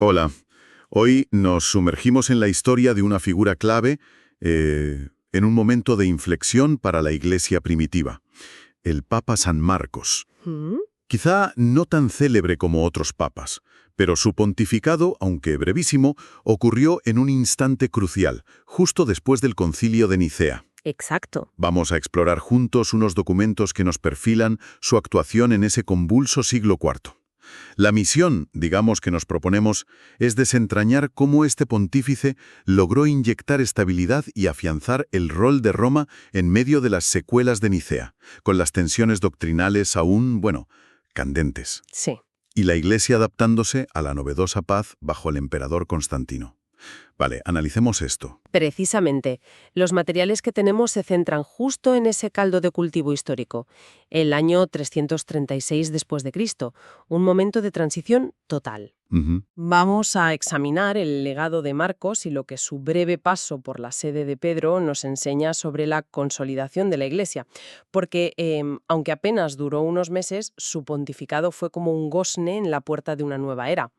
Hola, hoy nos sumergimos en la historia de una figura clave en un momento de inflexión para la Iglesia primitiva, el Papa San Marcos. ¿Mm? Quizá no tan célebre como otros papas, pero su pontificado, aunque brevísimo, ocurrió en un instante crucial, justo después del Concilio de Nicea. Exacto. Vamos a explorar juntos unos documentos que nos perfilan su actuación en ese convulso siglo IV. La misión, digamos, que nos proponemos es desentrañar cómo este pontífice logró inyectar estabilidad y afianzar el rol de Roma en medio de las secuelas de Nicea, con las tensiones doctrinales aún, candentes, Sí. y la Iglesia adaptándose a la novedosa paz bajo el emperador Constantino. Vale, analicemos esto. Precisamente, los materiales que tenemos se centran justo en ese caldo de cultivo histórico, el año 336 después de Cristo, un momento de transición total. Ujú. Vamos a examinar el legado de Marcos y lo que su breve paso por la sede de Pedro nos enseña sobre la consolidación de la Iglesia, porque aunque apenas duró unos meses, su pontificado fue como un gozne en la puerta de una nueva era.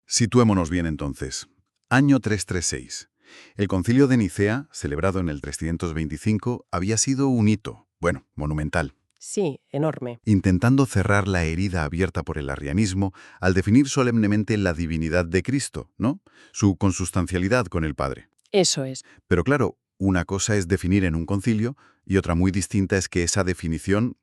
Situémonos bien entonces. Año 336. El Concilio de Nicea, celebrado en el 325, había sido un hito, monumental, Sí, enorme. intentando cerrar la herida abierta por el arrianismo al definir solemnemente la divinidad de Cristo, ¿no? Su consustancialidad con el Padre. Eso es. Pero claro, una cosa es definir en un concilio y otra muy distinta es que esa definición,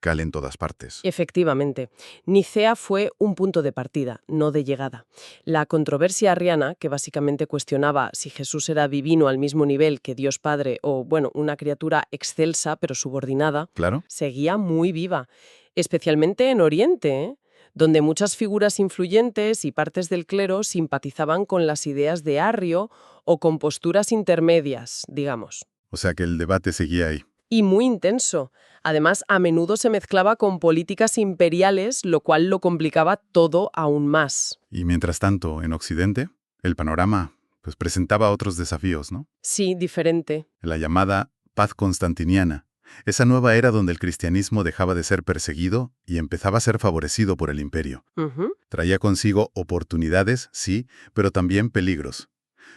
cale en todas partes. Efectivamente, Nicea fue un punto de partida, no de llegada. La controversia arriana, que básicamente cuestionaba si Jesús era divino al mismo nivel que Dios Padre o, una criatura excelsa pero subordinada, ¿Claro? seguía muy viva, especialmente en Oriente, donde muchas figuras influyentes y partes del clero simpatizaban con las ideas de Arrio o con posturas intermedias, digamos. O sea que el debate seguía ahí. Y muy intenso. Además, a menudo se mezclaba con políticas imperiales, lo cual lo complicaba todo aún más. Y mientras tanto, en Occidente, el panorama presentaba otros desafíos, ¿no? Sí, diferente. La llamada paz constantiniana, esa nueva era donde el cristianismo dejaba de ser perseguido y empezaba a ser favorecido por el imperio. Ujú. Traía consigo oportunidades, sí, pero también peligros.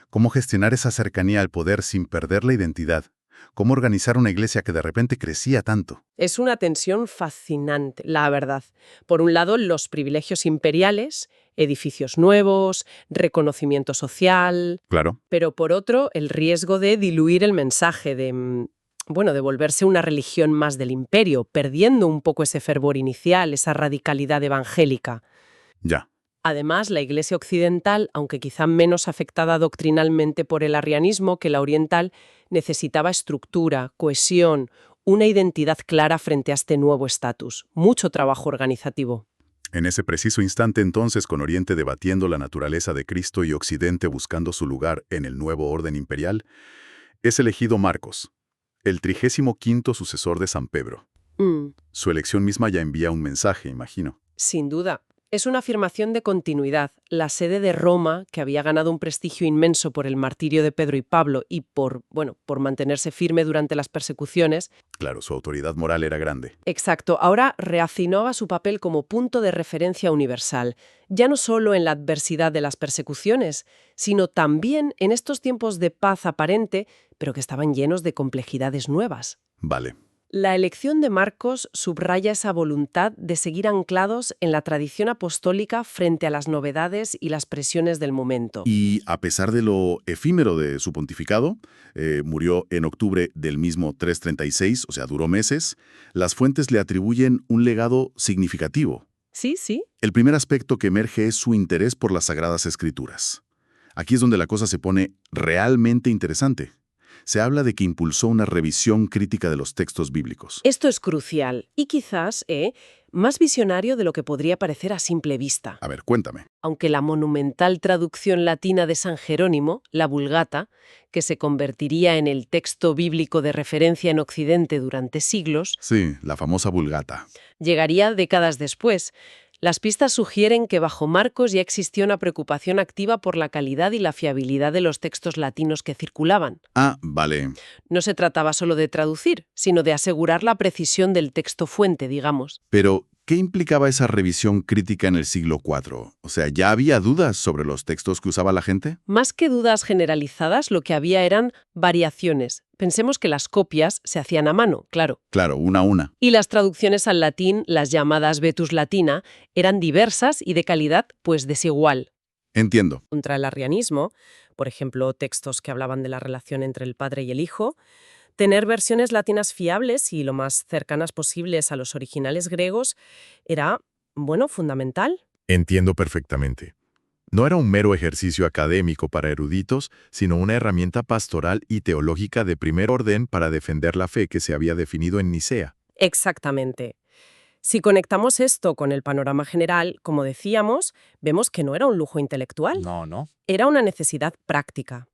¿Cómo gestionar esa cercanía al poder sin perder la identidad? ¿Cómo organizar una iglesia que de repente crecía tanto? Es una tensión fascinante, la verdad. Por un lado, los privilegios imperiales, edificios nuevos, reconocimiento social, Claro. pero por otro, el riesgo de diluir el mensaje, de volverse una religión más del imperio, perdiendo un poco ese fervor inicial, esa radicalidad evangélica. Ya. Además, la Iglesia occidental, aunque quizá menos afectada doctrinalmente por el arrianismo que la oriental, necesitaba estructura, cohesión, una identidad clara frente a este nuevo estatus. Mucho trabajo organizativo. En ese preciso instante entonces, con Oriente debatiendo la naturaleza de Cristo y Occidente buscando su lugar en el nuevo orden imperial, es elegido Marcos, el 35º sucesor de San Pedro. Mm, Su elección misma ya envía un mensaje, imagino. Sin duda. Es una afirmación de continuidad. La sede de Roma, que había ganado un prestigio inmenso por el martirio de Pedro y Pablo y por mantenerse firme durante las persecuciones. Claro, su autoridad moral era grande. Exacto, ahora reafirmaba su papel como punto de referencia universal, ya no solo en la adversidad de las persecuciones, sino también en estos tiempos de paz aparente, pero que estaban llenos de complejidades nuevas. Vale. La elección de Marcos subraya esa voluntad de seguir anclados en la tradición apostólica frente a las novedades y las presiones del momento. Y a pesar de lo efímero de su pontificado, murió en octubre del mismo 336, o sea, duró meses, las fuentes le atribuyen un legado significativo. Sí, sí. El primer aspecto que emerge es su interés por las Sagradas Escrituras. Aquí es donde la cosa se pone realmente interesante. Se habla de que impulsó una revisión crítica de los textos bíblicos. Esto es crucial y quizás, más visionario de lo que podría parecer a simple vista. A ver, cuéntame. Aunque la monumental traducción latina de San Jerónimo, la Vulgata, que se convertiría en el texto bíblico de referencia en Occidente durante siglos, Sí, la famosa Vulgata. llegaría décadas después. Las pistas sugieren que bajo Marcos ya existía una preocupación activa por la calidad y la fiabilidad de los textos latinos que circulaban. Ah, vale. No se trataba solo de traducir, sino de asegurar la precisión del texto fuente, digamos. Pero, ¿qué implicaba esa revisión crítica en el siglo IV? O sea, ¿ya había dudas sobre los textos que usaba la gente? Más que dudas generalizadas, lo que había eran variaciones. Pensemos que las copias se hacían a mano, claro. Claro, una a una. Y las traducciones al latín, las llamadas Vetus Latina, eran diversas y de calidad, pues, desigual. Entiendo. Contra el arrianismo, por ejemplo, textos que hablaban de la relación entre el padre y el hijo, tener versiones latinas fiables y lo más cercanas posibles a los originales griegos era, bueno, fundamental. Entiendo perfectamente. No era un mero ejercicio académico para eruditos, sino una herramienta pastoral y teológica de primer orden para defender la fe que se había definido en Nicea. Exactamente. Si conectamos esto con el panorama general, como decíamos, vemos que no era un lujo intelectual, No. era una necesidad práctica.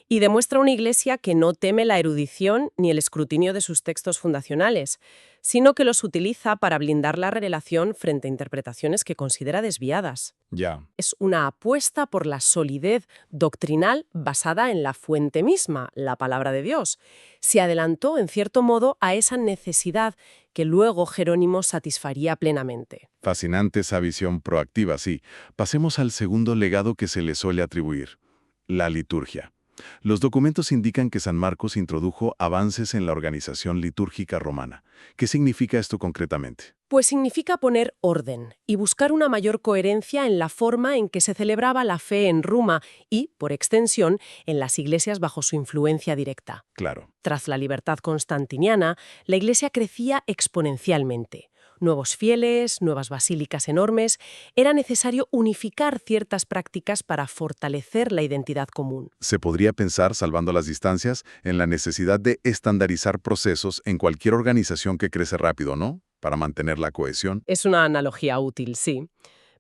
Y demuestra una iglesia que no teme la erudición ni el escrutinio de sus textos fundacionales, sino que los utiliza para blindar la relación frente a interpretaciones que considera desviadas. Ya. Es una apuesta por la solidez doctrinal basada en la fuente misma, la palabra de Dios. Se adelantó, en cierto modo, a esa necesidad que luego Jerónimo satisfaría plenamente. Fascinante esa visión proactiva, sí. Pasemos al segundo legado que se le suele atribuir, la liturgia. Los documentos indican que San Marcos introdujo avances en la organización litúrgica romana. ¿Qué significa esto concretamente? Pues significa poner orden y buscar una mayor coherencia en la forma en que se celebraba la fe en Roma y, por extensión, en las iglesias bajo su influencia directa. Claro. Tras la libertad constantiniana, la iglesia crecía exponencialmente. Nuevos fieles, nuevas basílicas enormes, era necesario unificar ciertas prácticas para fortalecer la identidad común. Se podría pensar, salvando las distancias, en la necesidad de estandarizar procesos en cualquier organización que crece rápido, ¿no? Para mantener la cohesión. Es una analogía útil, sí.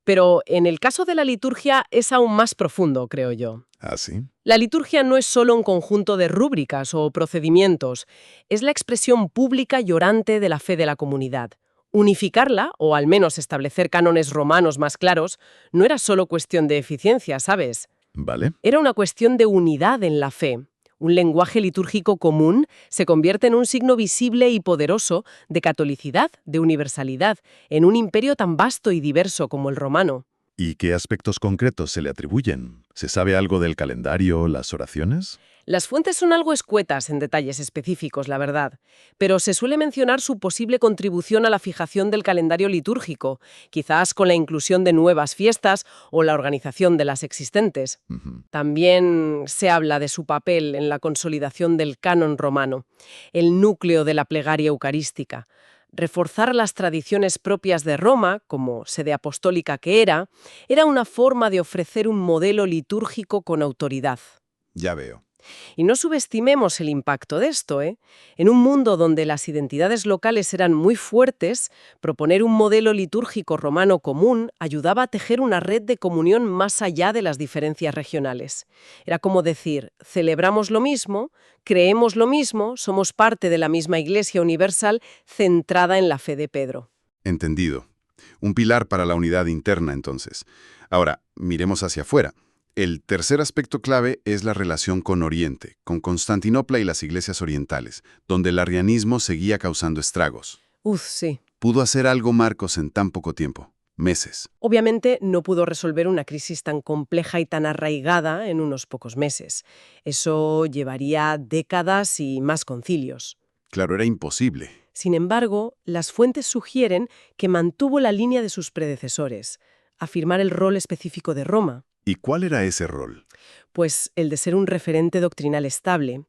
Pero en el caso de la liturgia es aún más profundo, creo yo. ¿Ah, sí? La liturgia no es solo un conjunto de rúbricas o procedimientos, es la expresión pública y orante de la fe de la comunidad. Unificarla, o al menos establecer cánones romanos más claros, no era solo cuestión de eficiencia, ¿sabes? ¿Vale? Era una cuestión de unidad en la fe. Un lenguaje litúrgico común se convierte en un signo visible y poderoso de catolicidad, de universalidad, en un imperio tan vasto y diverso como el romano. ¿Y qué aspectos concretos se le atribuyen? ¿Se sabe algo del calendario, las oraciones? Las fuentes son algo escuetas en detalles específicos, la verdad, pero se suele mencionar su posible contribución a la fijación del calendario litúrgico, quizás con la inclusión de nuevas fiestas o la organización de las existentes. También se habla de su papel en la consolidación del canon romano, el núcleo de la plegaria eucarística. Reforzar las tradiciones propias de Roma, como sede apostólica que era una forma de ofrecer un modelo litúrgico con autoridad. Ya veo. Y no subestimemos el impacto de esto, ¿eh? En un mundo donde las identidades locales eran muy fuertes, proponer un modelo litúrgico romano común ayudaba a tejer una red de comunión más allá de las diferencias regionales. Era como decir, celebramos lo mismo, creemos lo mismo, somos parte de la misma Iglesia universal centrada en la fe de Pedro. Entendido. Un pilar para la unidad interna, entonces. Ahora, miremos hacia afuera. El tercer aspecto clave es la relación con Oriente, con Constantinopla y las iglesias orientales, donde el arrianismo seguía causando estragos. Sí. ¿Pudo hacer algo Marcos en tan poco tiempo? Meses. Obviamente no pudo resolver una crisis tan compleja y tan arraigada en unos pocos meses. Eso llevaría décadas y más concilios. Claro, era imposible. Sin embargo, las fuentes sugieren que mantuvo la línea de sus predecesores, afirmar el rol específico de Roma. ¿Y cuál era ese rol? Pues el de ser un referente doctrinal estable.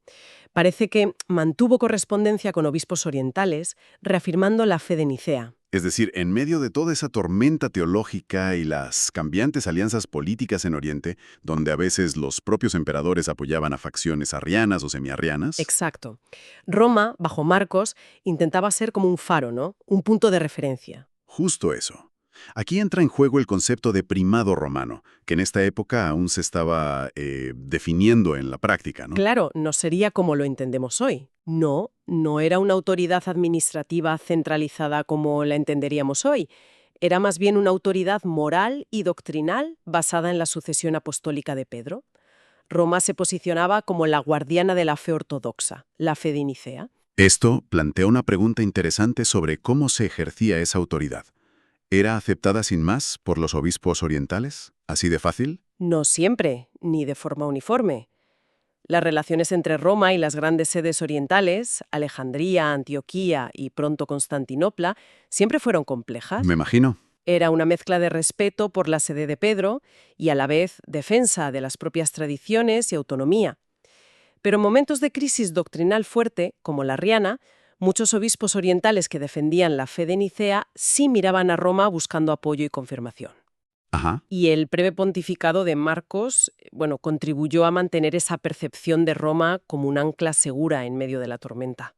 Parece que mantuvo correspondencia con obispos orientales, reafirmando la fe de Nicea. Es decir, en medio de toda esa tormenta teológica y las cambiantes alianzas políticas en Oriente, donde a veces los propios emperadores apoyaban a facciones arrianas o semiarrianas. Exacto. Roma, bajo Marcos, intentaba ser como un faro, ¿no? Un punto de referencia. Justo eso. Aquí entra en juego el concepto de primado romano, que en esta época aún se estaba definiendo en la práctica, ¿no? Claro, no sería como lo entendemos hoy. No era una autoridad administrativa centralizada como la entenderíamos hoy. Era más bien una autoridad moral y doctrinal basada en la sucesión apostólica de Pedro. Roma se posicionaba como la guardiana de la fe ortodoxa, la fe de Nicea. Esto plantea una pregunta interesante sobre cómo se ejercía esa autoridad. ¿Era aceptada sin más por los obispos orientales? ¿Así de fácil? No siempre, ni de forma uniforme. Las relaciones entre Roma y las grandes sedes orientales, Alejandría, Antioquía y pronto Constantinopla, siempre fueron complejas. Me imagino. Era una mezcla de respeto por la sede de Pedro y a la vez defensa de las propias tradiciones y autonomía. Pero en momentos de crisis doctrinal fuerte, como la arriana, muchos obispos orientales que defendían la fe de Nicea sí miraban a Roma buscando apoyo y confirmación. Ajá. Y el breve pontificado de Marcos, contribuyó a mantener esa percepción de Roma como un ancla segura en medio de la tormenta.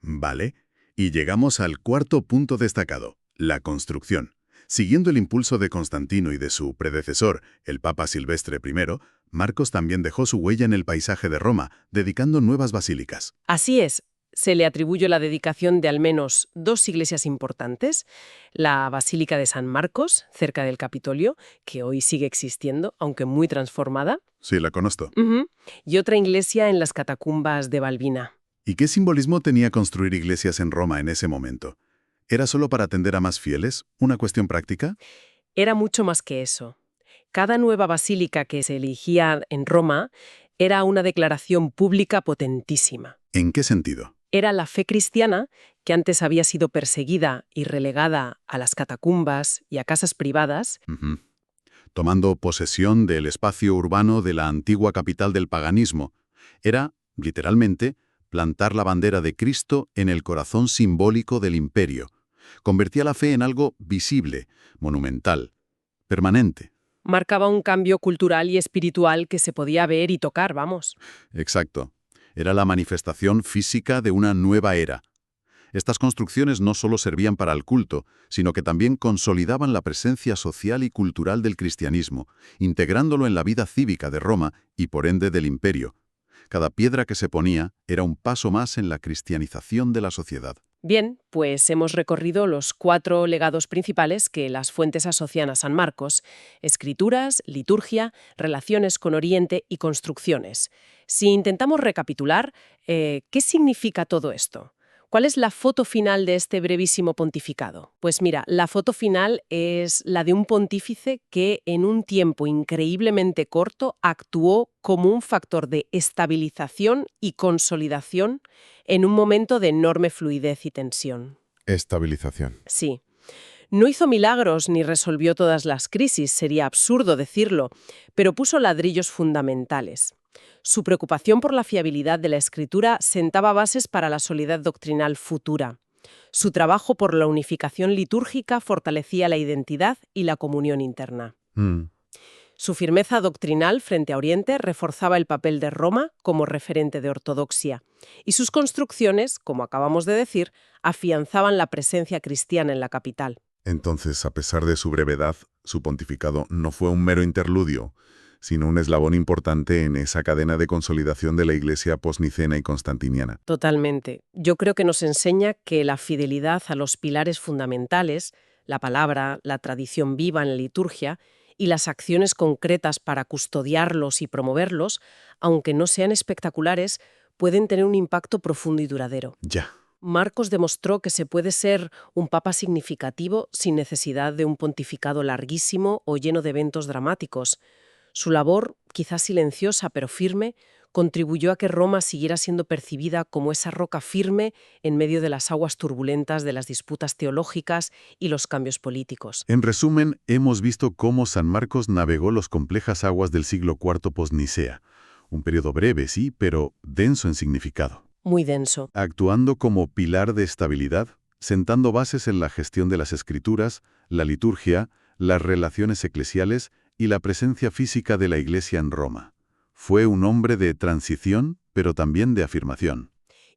Vale. Y llegamos al cuarto punto destacado, la construcción. Siguiendo el impulso de Constantino y de su predecesor, el Papa Silvestre I, Marcos también dejó su huella en el paisaje de Roma, dedicando nuevas basílicas. Así es, se le atribuye la dedicación de al menos 2 iglesias importantes, la Basílica de San Marcos, cerca del Capitolio, que hoy sigue existiendo, aunque muy transformada, Sí, la conozco. y otra iglesia en las catacumbas de Balbina. ¿Y qué simbolismo tenía construir iglesias en Roma en ese momento? ¿Era solo para atender a más fieles? ¿Una cuestión práctica? Era mucho más que eso. Cada nueva basílica que se elegía en Roma era una declaración pública potentísima. ¿En qué sentido? Era la fe cristiana, que antes había sido perseguida y relegada a las catacumbas y a casas privadas, Ujú. Tomando posesión del espacio urbano de la antigua capital del paganismo. Era, literalmente, plantar la bandera de Cristo en el corazón simbólico del imperio. Convertía la fe en algo visible, monumental, permanente. marcaba un cambio cultural y espiritual que se podía ver y tocar, vamos. Exacto. Era la manifestación física de una nueva era. Estas construcciones no solo servían para el culto, sino que también consolidaban la presencia social y cultural del cristianismo, integrándolo en la vida cívica de Roma y por ende del imperio. Cada piedra que se ponía era un paso más en la cristianización de la sociedad. Bien, pues hemos recorrido los 4 legados principales que las fuentes asocian a San Marcos: escrituras, liturgia, relaciones con Oriente y construcciones. Si intentamos recapitular, ¿qué significa todo esto? ¿Cuál es la foto final de este brevísimo pontificado? Pues mira, la foto final es la de un pontífice que en un tiempo increíblemente corto actuó como un factor de estabilización y consolidación en un momento de enorme fluidez y tensión. Estabilización. Sí. No hizo milagros ni resolvió todas las crisis, sería absurdo decirlo, pero puso ladrillos fundamentales. Su preocupación por la fiabilidad de la escritura sentaba bases para la solidez doctrinal futura. Su trabajo por la unificación litúrgica fortalecía la identidad y la comunión interna. Su firmeza doctrinal frente a Oriente reforzaba el papel de Roma como referente de ortodoxia, y sus construcciones, como acabamos de decir, afianzaban la presencia cristiana en la capital. Entonces, a pesar de su brevedad, su pontificado no fue un mero interludio, sino un eslabón importante en esa cadena de consolidación de la Iglesia posnicena y constantiniana. Totalmente. Yo creo que nos enseña que la fidelidad a los pilares fundamentales, la palabra, la tradición viva en la liturgia y las acciones concretas para custodiarlos y promoverlos, aunque no sean espectaculares, pueden tener un impacto profundo y duradero. Ya. Marcos demostró que se puede ser un papa significativo sin necesidad de un pontificado larguísimo o lleno de eventos dramáticos. Su labor, quizás silenciosa pero firme, contribuyó a que Roma siguiera siendo percibida como esa roca firme en medio de las aguas turbulentas de las disputas teológicas y los cambios políticos. En resumen, hemos visto cómo San Marcos navegó las complejas aguas del siglo IV post-Nicea. Un periodo breve, sí, pero denso en significado. Muy denso. Actuando como pilar de estabilidad, sentando bases en la gestión de las escrituras, la liturgia, las relaciones eclesiales y la presencia física de la Iglesia en Roma. Fue un hombre de transición, pero también de afirmación.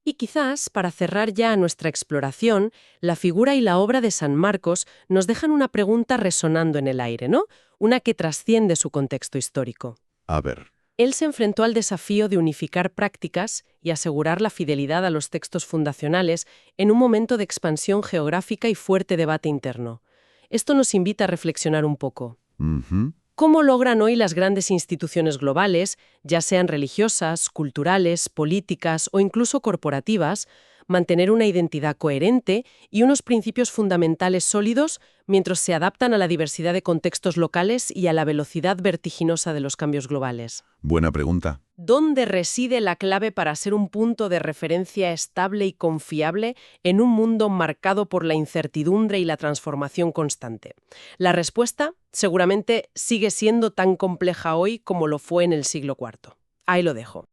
Y quizás, para cerrar ya nuestra exploración, la figura y la obra de San Marcos nos dejan una pregunta resonando en el aire, ¿no? Una que trasciende su contexto histórico. A ver. Él se enfrentó al desafío de unificar prácticas y asegurar la fidelidad a los textos fundacionales en un momento de expansión geográfica y fuerte debate interno. Esto nos invita a reflexionar un poco. ¿Cómo logran hoy las grandes instituciones globales, ya sean religiosas, culturales, políticas o incluso corporativas, mantener una identidad coherente y unos principios fundamentales sólidos mientras se adaptan a la diversidad de contextos locales y a la velocidad vertiginosa de los cambios globales. Buena pregunta. ¿Dónde reside la clave para ser un punto de referencia estable y confiable en un mundo marcado por la incertidumbre y la transformación constante? La respuesta seguramente sigue siendo tan compleja hoy como lo fue en el siglo IV. Ahí lo dejo.